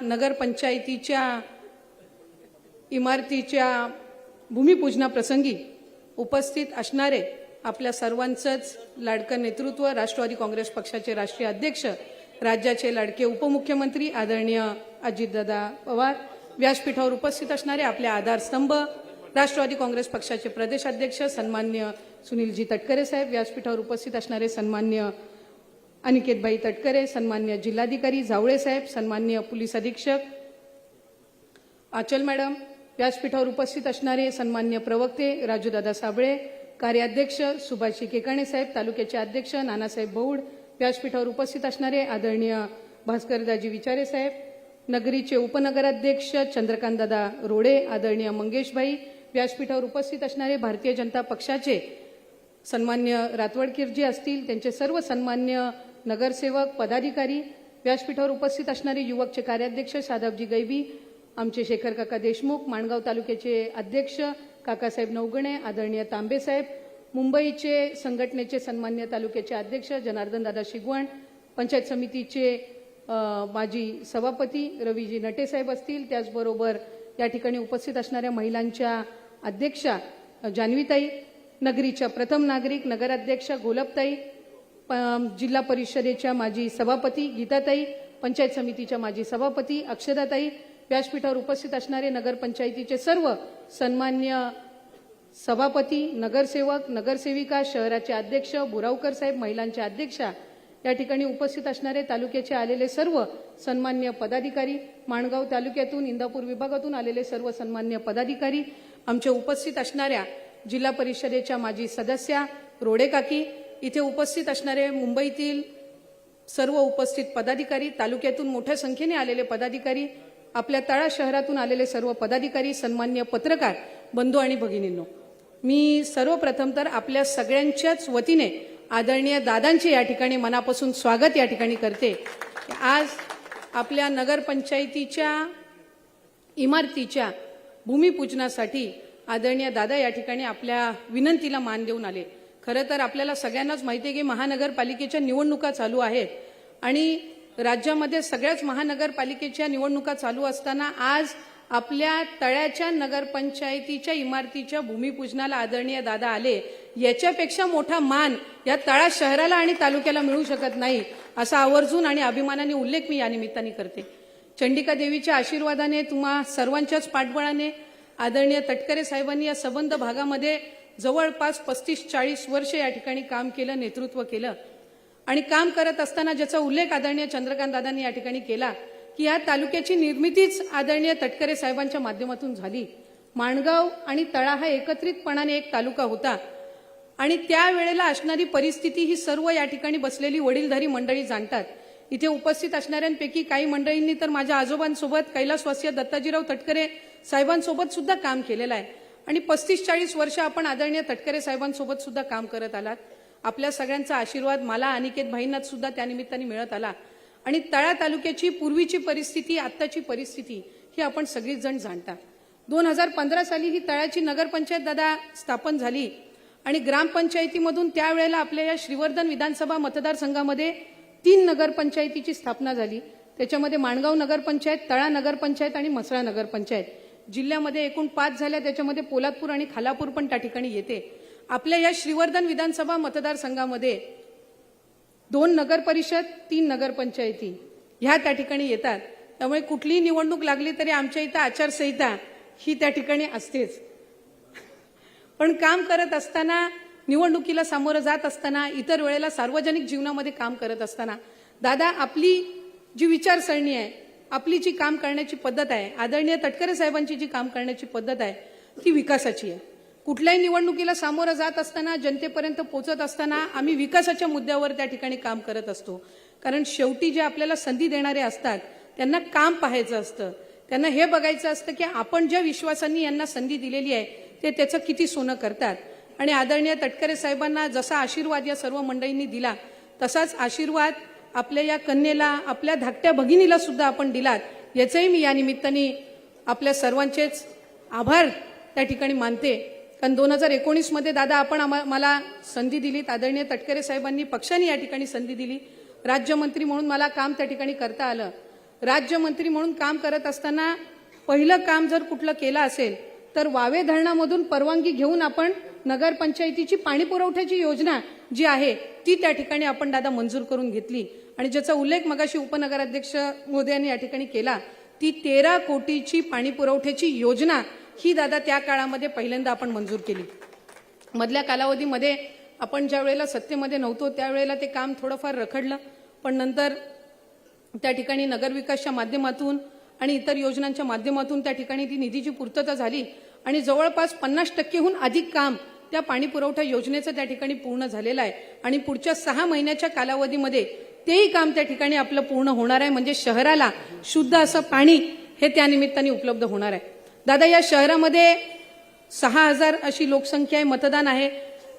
नगरपंचायतीच्या इमारतीच्या भूमिपूजनाप्रसंगी उपस्थित असणारे आपल्या सर्वांचंच लाडकं नेतृत्व, राष्ट्रवादी काँग्रेस पक्षाचे राष्ट्रीय अध्यक्ष, राज्याचे लाडके उपमुख्यमंत्री आदरणीय अजितदादा पवार, व्यासपीठावर उपस्थित असणारे आपले आधारस्तंभ, राष्ट्रवादी काँग्रेस पक्षाचे प्रदेशाध्यक्ष सन्मान्य सुनीलजी तटकरे साहेब, व्यासपीठावर उपस्थित असणारे सन्मान्य अनिकेतबाई तटकरे, सन्मान्य जिल्हाधिकारी जावळे साहेब, सन्मान्य पोलीस अधीक्षक आचल मॅडम, व्यासपीठावर उपस्थित असणारे सन्मान्य प्रवक्ते राजूदादा साबळे, कार्याध्यक्ष सुभाष केकाणे साहेब, तालुक्याचे अध्यक्ष नानासाहेब बौड, व्यासपीठावर उपस्थित असणारे आदरणीय भास्करदाजी विचारे साहेब, नगरीचे उपनगराध्यक्ष चंद्रकांतदादा रोडे, आदरणीय मंगेशभाई, व्यासपीठावर उपस्थित असणारे भारतीय जनता पक्षाचे सन्मान्य रातवडकीरजी असतील, त्यांचे सर्व सन्मान्य नगरसेवक पदाधिकारी, व्यासपीठावर उपस्थित असणारे युवकचे कार्याध्यक्ष सादाबजी गैबी, आमचे शेखर काका देशमुख, माणगाव तालुक्याचे अध्यक्ष काकासाहेब नवगणे, आदरणीय तांबेसाहेब, मुंबईचे संघटनेचे सन्मान्य तालुक्याचे अध्यक्ष जनार्दनदादा शिगवण, पंचायत समितीचे माजी सभापती रवीजी नटेसाहेब असतील, त्याचबरोबर या ठिकाणी उपस्थित असणाऱ्या महिलांच्या अध्यक्षा जान्हवीताई, नगरीच्या प्रथम नागरिक नगराध्यक्षा गोलपताई, जिल्हा परिषदेच्या माजी सभापती गीताताई, पंचायत समितीच्या माजी सभापती अक्षदाताई, व्यासपीठावर उपस्थित असणारे नगरपंचायतीचे सर्व सन्मान्य सभापती, नगरसेवक, नगरसेविका, शहराचे अध्यक्ष बुरावकर साहेब, महिलांच्या अध्यक्षा, या ठिकाणी उपस्थित असणारे तालुक्याचे आलेले सर्व सन्मान्य पदाधिकारी, माणगाव तालुक्यातून इंदापूर विभागातून आलेले सर्व सन्मान्य पदाधिकारी, आमचे उपस्थित असणाऱ्या जिल्हा परिषदेच्या माजी सदस्या रोडेकाकी, इथे उपस्थित असणारे मुंबईतील सर्व उपस्थित पदाधिकारी, तालुक्यातून मोठ्या संख्येने आलेले पदाधिकारी, आपल्या तळा शहरातून आलेले सर्व पदाधिकारी, सन्मान्य पत्रकार बंधू आणि भगिनींनो, मी सर्वप्रथम तर आपल्या सगळ्यांच्याच वतीने आदरणीय दादांचे या ठिकाणी मनापासून स्वागत या ठिकाणी करते। आज आपल्या नगरपंचायतीच्या इमारतीच्या भूमिपूजनासाठी आदरणीय दादा या ठिकाणी आपल्या विनंतीला मान देऊन आले। खरं तर आपल्याला सगळ्यांनाच माहिती आहे की महानगरपालिकेच्या निवडणुका चालू आहेत आणि राज्यामध्ये सगळ्याच महानगरपालिकेच्या निवडणुका चालू असताना आज आपल्या तळ्याच्या नगरपंचायतीच्या इमारतीच्या भूमिपूजनाला आदरणीय दादा आले, याच्यापेक्षा मोठा मान या तळा शहराला आणि तालुक्याला मिळू शकत नाही, असा आवर्जून आणि अभिमानाने उल्लेख मी या निमित्ताने करते। चंडिका देवीच्या आशीर्वादाने, तुम्हा सर्वांच्याच पाठबळाने आदरणीय तटकरे साहेबांनी या संबंध भागामध्ये जवळपास 35-40 वर्ष या ठिकाणी काम केलं, नेतृत्व केलं आणि काम करत असताना ज्याचा उल्लेख आदरणीय चंद्रकांत दादांनी या ठिकाणी केला की या तालुक्याची निर्मितीच आदरणीय तटकरे साहेबांच्या माध्यमातून झाली। माणगाव आणि तळा हा एकत्रितपणाने एक तालुका होता आणि त्यावेळेला असणारी परिस्थिती ही सर्व या ठिकाणी बसलेली वडीलधारी मंडळी जाणतात। इथे उपस्थित असणाऱ्यांपैकी काही मंडळींनी तर माझ्या आजोबांसोबत कैलासवासीय दत्ताजीराव तटकरे साहेबांसोबत सुद्धा काम केलेलं आहे आणि 35-40 वर्ष आपण आदरणीय तटकरे साहेबांसोबत सुद्धा काम करत आलात। आपल्या सगळ्यांचा आशीर्वाद मला अनिकेत भाईंना सुद्धा त्या निमित्ताने मिळत आला आणि तळा तालुक्याची पूर्वीची परिस्थिती, आत्ताची परिस्थिती ही आपण सगळीच जण जाणता। 2015 साली ही तळ्याची नगरपंचायत दादा स्थापन झाली आणि ग्रामपंचायतीमधून त्यावेळेला आपल्या या श्रीवर्धन विधानसभा मतदारसंघामध्ये 3 नगरपंचायतीची स्थापना झाली। त्याच्यामध्ये माणगाव नगरपंचायत, तळा नगरपंचायत आणि म्हसळा नगरपंचायत। जिल्ह्यामध्ये एकूण 5 झाल्या, त्याच्यामध्ये पोलादपूर आणि खालापूर पण त्या ठिकाणी येते। आपल्या या श्रीवर्धन विधानसभा मतदारसंघामध्ये 2 नगरपरिषद, 3 नगरपंचायती ह्या त्या ठिकाणी येतात। त्यामुळे कुठलीही निवडणूक लागली तरी आमच्या इथं आचारसंहिता ही त्या ठिकाणी असतेच। पण काम करत असताना, निवडणुकीला सामोरं जात असताना, इतर वेळेला सार्वजनिक जीवनामध्ये काम करत असताना दादा आपली जी विचारसरणी आहे, आपली जी काम करण्याची पद्धत आहे, आदरणीय तटकरे साहेबांची जी काम करण्याची पद्धत आहे ती विकासाची आहे। कुठल्याही निवडणुकीला सामोरं जात असताना, जनतेपर्यंत पोहोचत असताना आम्ही विकासाच्या मुद्द्यावर त्या ठिकाणी काम करत असतो। कारण शेवटी जे आपल्याला संधी देणारे असतात त्यांना काम पाहायचं असतं, त्यांना हे बघायचं असतं की आपण ज्या विश्वासांनी यांना संधी दिलेली आहे ते त्याचं किती सोनं करतात। आणि आदरणीय तटकरे साहेबांना जसा आशीर्वाद या सर्व मंडळींनी दिला तसाच आशीर्वाद आपल्या या कन्येला, आपल्या धाकट्या भगिनीला सुद्धा आपण दिलात, याचंही मी या निमित्ताने आपल्या सर्वांचेच आभार त्या ठिकाणी मानते। कारण 2019 मध्ये दादा आपण मला संधी दिली, आदरणीय तटकरे साहेबांनी पक्षाने या ठिकाणी संधी दिली, राज्यमंत्री म्हणून मला काम त्या ठिकाणी करता आलं राज्यमंत्री म्हणून काम करत असताना पहिलं काम जर कुठलं केलं असेल तर वावे धरणामधून परवानगी घेऊन आपण नगरपंचायतीची पाणी पुरवठ्याची योजना जी आहे ती त्या ठिकाणी आपण दादा मंजूर करून घेतली आणि ज्याचा उल्लेख मगाशी उपनगराध्यक्ष महोदयांनी या ठिकाणी केला, ती 13 कोटीची पाणी पुरवठ्याची योजना ही दादा त्या काळामध्ये पहिल्यांदा आपण मंजूर केली. मधल्या कालावधीमध्ये आपण ज्या वेळेला सत्तेमध्ये नव्हतो त्यावेळेला ते काम थोडंफार रखडलं, पण नंतर त्या ठिकाणी नगरविकासच्या माध्यमातून आणि इतर योजनांच्या माध्यमातून त्या ठिकाणी ती निधीची पूर्तता झाली आणि जवळपास 50%हून अधिक काम त्या पाणी पुरवठा योजनेचं त्या ठिकाणी पूर्ण झालेलं आहे आणि पुढच्या 6 महिन्याच्या कालावधीमध्ये तेही काम त्या ठिकाणी आपलं पूर्ण होणार आहे. म्हणजे शहराला शुद्ध असं पाणी हे त्या निमित्ताने उपलब्ध होणार आहे. दादा, या शहरामध्ये 6000 अशी लोकसंख्या आहे, मतदान आहे.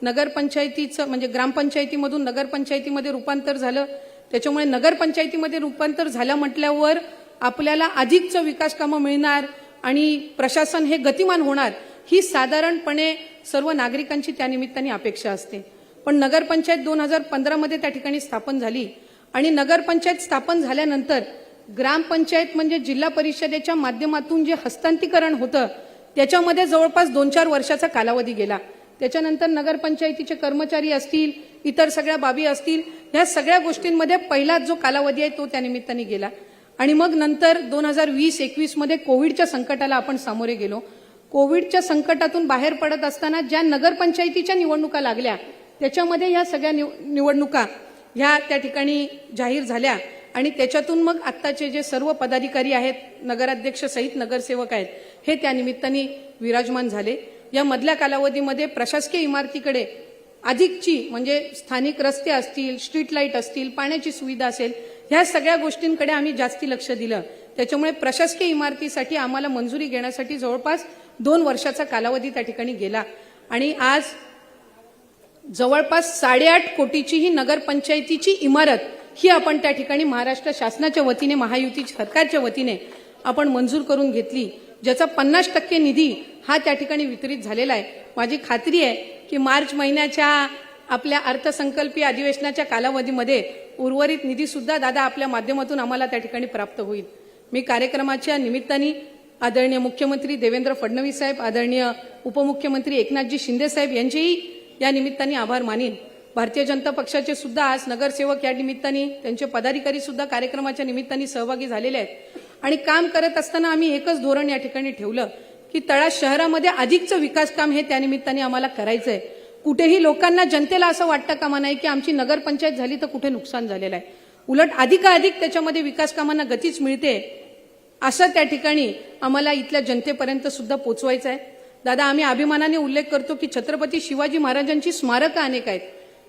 नगरपंचायतीचं म्हणजे ग्रामपंचायतीमधून नगरपंचायतीमध्ये रूपांतर झालं, त्याच्यामुळे नगरपंचायतीमध्ये रूपांतर झालं म्हटल्यावर आपल्याला अधिकचं विकास कामं मिळणार आणि प्रशासन हे गतिमान होणार ही साधारणपणे सर्व नागरिकांची त्या निमित्ताने अपेक्षा असते. पण नगरपंचायत 2015 मध्ये त्या ठिकाणी स्थापन झाली आणि नगरपंचायत स्थापन झाल्यानंतर ग्रामपंचायत म्हणजे जिल्हा परिषदेच्या माध्यमातून जे हस्तांतरीकरण होतं त्याच्यामध्ये जवळपास 2-4 वर्षाचा कालावधी गेला. त्याच्यानंतर नगरपंचायतीचे कर्मचारी असतील, इतर सगळ्या बाबी असतील, ह्या सगळ्या गोष्टींमध्ये पहिला जो कालावधी आहे तो त्या निमित्ताने गेला आणि मग नंतर 2020-21 मध्ये कोविडच्या संकटाला आपण सामोरे गेलो. कोविडच्या संकटातून बाहेर पडत असताना ज्या नगरपंचायतीच्या निवडणुका लागल्या त्याच्यामध्ये ह्या सगळ्या निवडणुका ह्या त्या ठिकाणी जाहीर झाल्या आणि त्याच्यातून मग आत्ताचे जे सर्व पदाधिकारी आहेत, नगराध्यक्ष सहित नगरसेवक आहेत, हे त्या निमित्ताने विराजमान झाले. या मधल्या कालावधीमध्ये प्रशासकीय इमारतीकडे अधिकची म्हणजे स्थानिक रस्ते असतील, स्ट्रीट लाईट असतील, पाण्याची सुविधा असेल, ह्या सगळ्या गोष्टींकडे आम्ही जास्ती लक्ष दिलं. त्याच्यामुळे प्रशासकीय इमारतीसाठी आम्हाला मंजुरी घेण्यासाठी जवळपास 2 वर्षाचा कालावधी त्या ठिकाणी गेला आणि आज जवळपास 8.5 कोटीची ही नगरपंचायतीची इमारत ही आपण त्या ठिकाणी महाराष्ट्र शासनाच्या वतीने, महायुती सरकारच्या वतीने आपण मंजूर करून घेतली, ज्याचा 50% निधी हा त्या ठिकाणी वितरित झालेला आहे. माझी खात्री आहे की मार्च महिन्याच्या आपल्या अर्थसंकल्पीय अधिवेशनाच्या कालावधीमध्ये उर्वरित निधी सुद्धा दादा आपल्या माध्यमातून आम्हाला त्या ठिकाणी प्राप्त होईल. मी कार्यक्रमाच्या निमित्ताने आदरणीय मुख्यमंत्री देवेंद्र फडणवीस साहेब, आदरणीय उपमुख्यमंत्री एकनाथजी शिंदे साहेब यांचेही या निमित्ताने आभार मानीन. भारतीय जनता पक्षाचे सुद्धा आज नगरसेवक या निमित्ताने, त्यांचे पदाधिकारी सुद्धा कार्यक्रमाच्या निमित्ताने सहभागी झालेले आहेत आणि काम करत असताना आम्ही एकच धोरण या ठिकाणी ठेवलं की तळा शहरामध्ये अधिकचं विकास काम हे त्या निमित्ताने आम्हाला करायचं आहे. कुठेही लोकांना, जनतेला असं वाटतं कामा नाही की आमची नगरपंचायत झाली तर कुठे नुकसान झालेलं आहे. उलट अधिकाधिक त्याच्यामध्ये विकास कामांना गतीच मिळते, असं त्या ठिकाणी आम्हाला इथल्या जनतेपर्यंत सुद्धा पोचवायचं आहे. दादा, आम्ही अभिमानाने उल्लेख करतो की छत्रपती शिवाजी महाराजांची स्मारकं अनेक आहेत,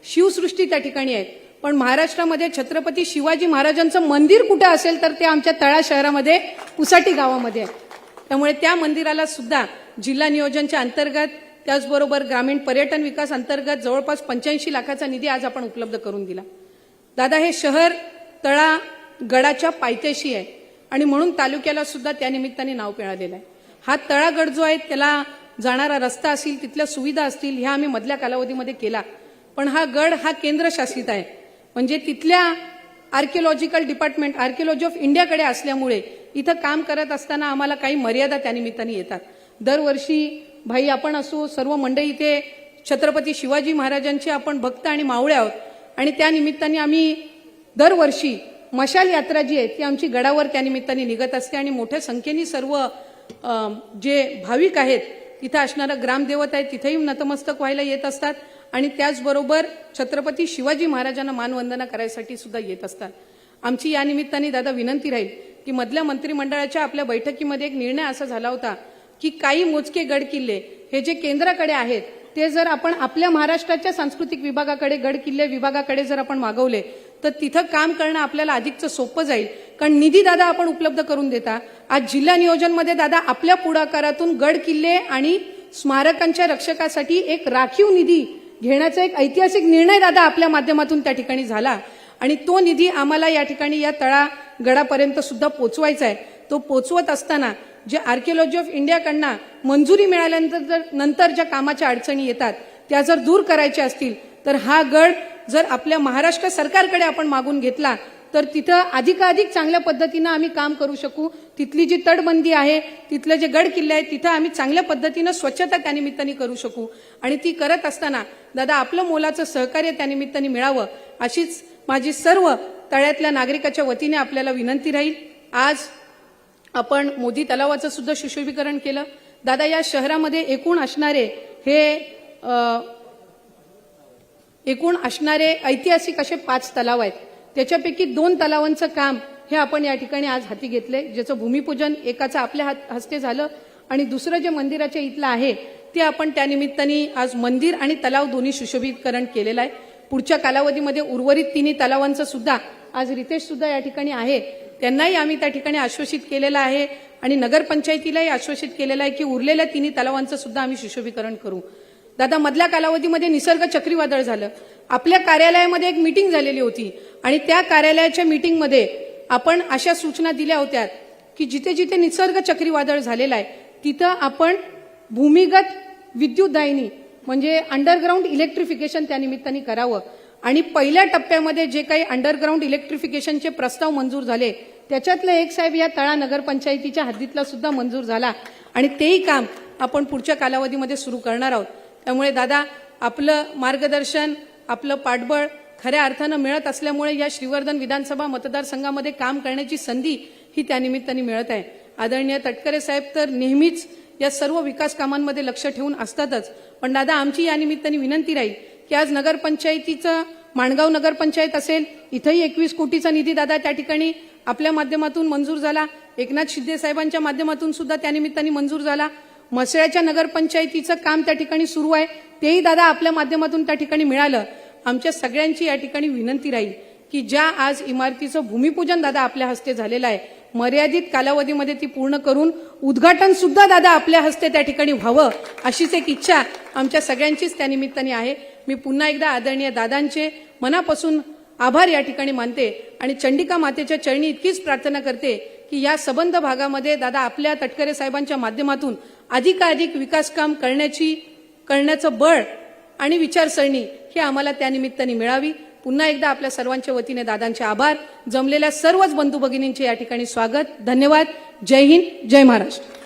शिवसृष्टी त्या ठिकाणी आहेत, पण महाराष्ट्रामध्ये छत्रपती शिवाजी महाराजांचं मंदिर कुठे असेल तर ते आमच्या तळा शहरामध्ये पुसाटी गावामध्ये आहे. त्यामुळे त्या मंदिराला सुद्धा जिल्हा नियोजनच्या अंतर्गत, त्याचबरोबर ग्रामीण पर्यटन विकास अंतर्गत जवळपास 85 लाखाचा निधी आज आपण उपलब्ध करून दिला. दादा, हे शहर तळा गडाच्या पायथ्याशी आहे आणि म्हणून तालुक्याला सुद्धा त्या निमित्ताने नाव मिळालेलं आहे. हा तळागड जो आहे त्याला जाणारा रस्ता असतील, तिथल्या सुविधा असतील, ह्या आम्ही मधल्या कालावधीमध्ये केला. पण हा गड हा केंद्रशासित आहे, म्हणजे तिथल्या आर्किओलॉजिकल डिपार्टमेंट, आर्किओलॉजी ऑफ इंडियाकडे असल्यामुळे इथं काम करत असताना आम्हाला काही मर्यादा त्या निमित्ताने येतात. दरवर्षी भाई आपण असो, सर्व मंडळी इथे छत्रपती शिवाजी महाराजांचे आपण भक्त आणि मावळे आहोत आणि त्या निमित्ताने आम्ही दरवर्षी मशाल यात्रा जी आहे ती आमची गडावर त्या निमित्ताने निघत असते आणि मोठ्या संख्येने सर्व जे भाविक आहेत, तिथं असणारं ग्रामदेवत आहे तिथेही नतमस्तक व्हायला येत असतात आणि त्याचबरोबर छत्रपती शिवाजी महाराजांना मानवंदना करायसाठी सुद्धा येत असतात. आमची या निमित्ताने दादा विनंती राहील की मधल्या मंत्रिमंडळाच्या आपल्या बैठकीमध्ये एक निर्णय असा झाला होता की काही मोजके गड किल्ले हे जे केंद्राकडे आहेत ते जर आपण आपल्या महाराष्ट्राच्या सांस्कृतिक विभागाकडे, गड किल्ले विभागाकडे जर आपण मागवले तर तिथं काम करणं आपल्याला अधिकचं सोपं जाईल. कारण निधी दादा आपण उपलब्ध करून देता. आज जिल्हा नियोजनमध्ये दादा आपल्या पुढाकारातून गड किल्ले आणि स्मारकांच्या रक्षकासाठी एक राखीव निधी घेण्याचा एक ऐतिहासिक निर्णय दादा आपल्या माध्यमातून त्या ठिकाणी झाला आणि तो निधी आम्हाला या ठिकाणी या तळा गडापर्यंत सुद्धा पोचवायचा आहे. तो पोचवत असताना जे आर्किओलॉजी ऑफ इंडियाकडनं मंजुरी मिळाल्यानंतर नंतर ज्या कामाच्या अडचणी येतात त्या जर दूर करायच्या असतील तर हा गड जर आपल्या महाराष्ट्र सरकारकडे आपण मागून घेतला तर तिथं अधिकाधिक चांगल्या पद्धतीनं आम्ही काम करू शकू. तिथली जी तटबंदी आहे, तिथले जे गड किल्ले आहेत, तिथं आम्ही चांगल्या पद्धतीनं स्वच्छता त्यानिमित्ताने करू शकू. आणि ती करत असताना दादा आपलं मोलाचं सहकार्य त्यानिमित्ताने मिळावं अशीच माझी सर्व तळ्यातल्या नागरिकाच्या वतीने आपल्याला विनंती राहील. आज आपण मोदी तलावाचं सुद्धा सुशोभीकरण केलं. दादा या शहरामध्ये एकूण असणारे ऐतिहासिक असे 5 तलाव आहेत. त्याच्यापैकी 2 तलावांचं काम हे आपण या ठिकाणी आज हाती घेतले, ज्याचं भूमिपूजन एकाचं आपल्या हस्ते झालं आणि दुसरं जे मंदिराच्या इथलं आहे ते आपण त्यानिमित्ताने आज मंदिर आणि तलाव दोन्ही सुशोभीकरण केलेलं आहे. पुढच्या कालावधीमध्ये उर्वरित 3 तलावांचं सुद्धा आज रितेश सुद्धा या ठिकाणी आहे, त्यांनाही आम्ही त्या ठिकाणी आश्वासित केलेलं आहे आणि नगरपंचायतीलाही आश्वासित केलेलं आहे की उरलेल्या 3 तलावांचं सुद्धा आम्ही सुशोभीकरण करू. दादा मधल्या कालावधीमध्ये निसर्ग चक्रीवादळ झालं. आपल्या कार्यालयामध्ये एक मीटिंग झालेली होती आणि त्या कार्यालयाच्या मीटिंगमध्ये आपण अशा सूचना दिल्या होत्या की जिथे जिथे निसर्ग चक्रीवादळ झालेलं आहे तिथं आपण भूमिगत विद्युत दाहिनी म्हणजे अंडरग्राऊंड इलेक्ट्रिफिकेशन त्यानिमित्ताने करावं. आणि पहिल्या टप्प्यामध्ये जे काही अंडरग्राऊंड इलेक्ट्रिफिकेशनचे प्रस्ताव मंजूर झाले त्याच्यातलं एक साहेब या तळा नगरपंचायतीच्या हद्दीतला सुद्धा मंजूर झाला आणि तेही काम आपण पुढच्या कालावधीमध्ये सुरू करणार आहोत. त्यामुळे दादा आपलं मार्गदर्शन, आपलं पाठबळ खऱ्या अर्थानं मिळत असल्यामुळे या श्रीवर्धन विधानसभा मतदारसंघामध्ये काम करण्याची संधी ही त्यानिमित्ताने मिळत आहे. आदरणीय तटकरे साहेब तर नेहमीच या सर्व विकास कामांमध्ये लक्ष ठेवून असतातच, पण दादा आमची या निमित्ताने विनंती राहील की आज नगरपंचायतीचं माणगाव नगरपंचायत असेल, इथंही 21 कोटीचा निधी दादा त्या ठिकाणी आपल्या माध्यमातून मंजूर झाला. एकनाथ शिंदे साहेबांच्या माध्यमातून सुद्धा त्यानिमित्ताने मंजूर झाला. म्हसळ्याच्या नगरपंचायतीचं काम त्या ठिकाणी सुरू आहे, तेही दादा आपल्या माध्यमातून त्या ठिकाणी मिळालं. आमच्या सगळ्यांची या ठिकाणी विनंती राहील की ज्या आज इमारतीचं भूमिपूजन दादा आपल्या हस्ते झालेलं आहे, मर्यादित कालावधीमध्ये ती पूर्ण करून उद्घाटन सुद्धा दादा आपल्या हस्ते त्या ठिकाणी व्हावं अशीच एक इच्छा आमच्या सगळ्यांचीच त्यानिमित्ताने आहे. मी पुन्हा एकदा आदरणीय दादांचे मनापासून आभार या ठिकाणी मानते आणि चंडिका मातेच्या चरणी इतकीच प्रार्थना करते की या सबंध भागामध्ये दादा आपल्या तटकरे साहेबांच्या माध्यमातून अधिकाधिक विकास काम करण्याचं बळ आणि विचारसरणी ही आम्हाला त्यानिमित्ताने मिळावी. पुन्हा एकदा आपल्या सर्वांच्या वतीने दादांचे आभार. जमलेल्या सर्वच बंधू भगिनींचे या ठिकाणी स्वागत. धन्यवाद. जय हिंद, जय महाराष्ट्र.